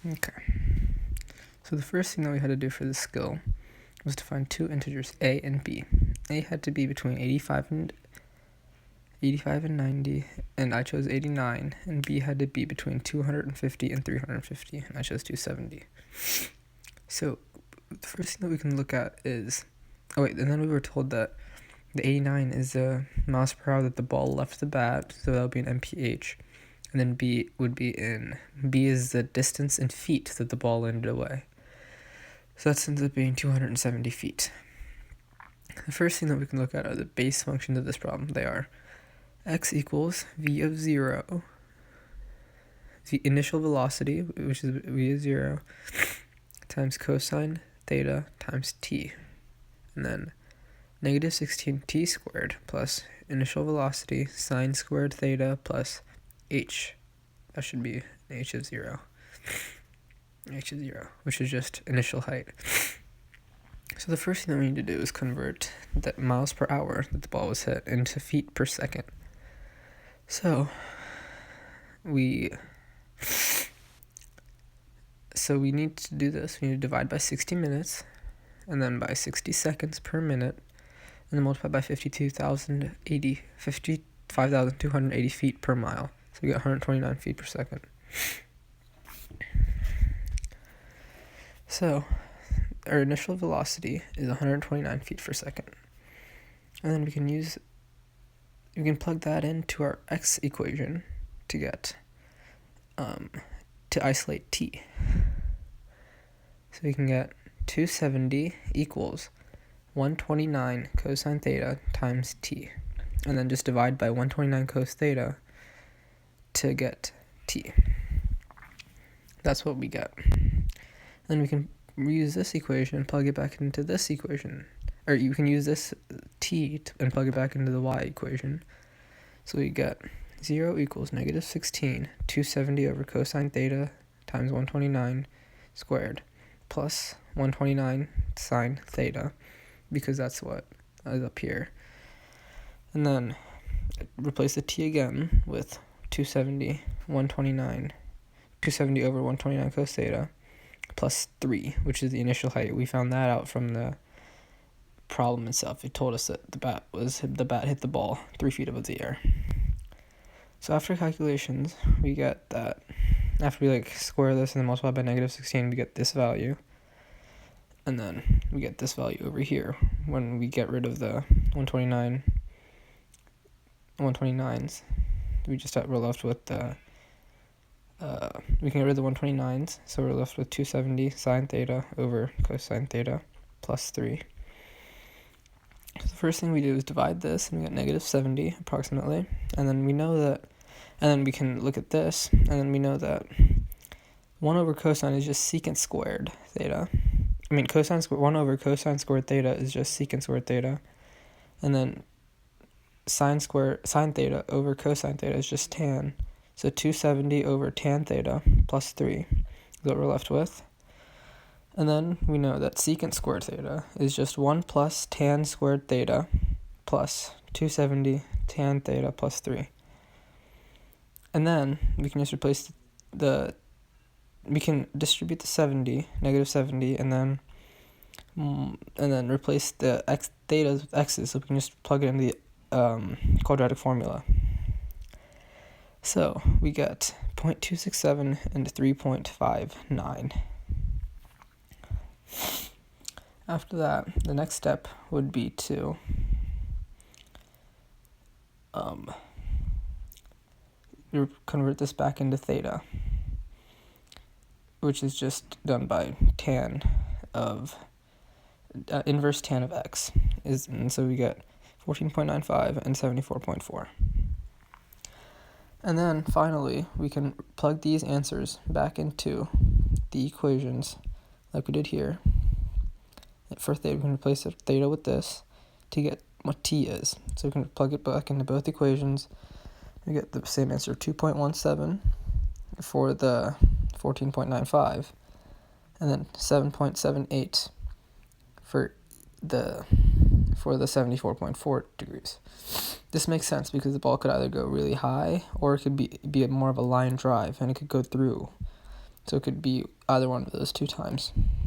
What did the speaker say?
Okay. So the first thing that we had to do for this skill was to find two integers, a and b. A had to be between 85 and 90, and I chose 89, and b had to be between 250 and 350, and I chose 270. So the first thing that we can look at is, and then we were told that the 89 is the miles per hour that the ball left the bat, so that would be an mph, and then b is the distance in feet that the ball landed away. So that ends up being 270 feet. The first thing that we can look at are the base functions of this problem. They are x equals v of 0, the initial velocity, which is v of 0, times cosine theta times t. And then negative 16t squared plus initial velocity sine squared theta plus h. That should be h of 0. H of 0, which is just initial height. So the first thing that we need to do is convert the miles per hour that the ball was hit into feet per second. So we need to do this. We need to divide by 60 minutes, and then by 60 seconds per minute, and then multiply by 55,280 feet per mile. So we get 129 feet per second. So our initial velocity is 129 feet per second. And then we can plug that into our x equation to get, to isolate t. So we can get 270 equals 129 cosine theta times t. And then just divide by 129 cos theta to get t. That's what we get. Then we can reuse this equation and plug it back into this equation. Or you can use this t and plug it back into the y equation. So we get 0 equals negative 16, 270 over cosine theta times 129 squared plus 129 sine theta, because that's what is up here. And then replace the t again with 270 over 129 cos theta plus 3, which is the initial height. We found that out from the problem itself. It told us that the bat hit the ball 3 feet above the air. So after calculations, we get that after we square this and then multiply by negative 16, we get this value. And then we get this value over here when we get rid of the 129s. We're left with the we can get rid of the 129s, so we're left with 270 sine theta over cosine theta plus 3. So the first thing we do is divide this, and we get negative 70 approximately, and then we know that, and then we can look at this, and then we know that 1 over cosine is just secant squared theta. 1 over cosine squared theta is just secant squared theta, and then sine theta over cosine theta is just tan. So 270 over tan theta plus 3 is what we're left with. And then we know that secant squared theta is just 1 plus tan squared theta plus 270 tan theta plus 3. And then we can just replace we can distribute the negative 70, and then replace the thetas with x's, so we can just plug it in the quadratic formula. So we get 0.267 and 3.59. After that, the next step would be to convert this back into theta, which is just done by inverse tan of x. And so we get 14.95 and 74.4. And then finally, we can plug these answers back into the equations like we did here. For theta, we can replace the theta with this to get what t is. So we can plug it back into both equations. We get the same answer, 2.17 for the 14.95, and then 7.78 for the 74.4 degrees. This makes sense because the ball could either go really high or it could be more of a line drive, and it could go through So it could be either one of those two times.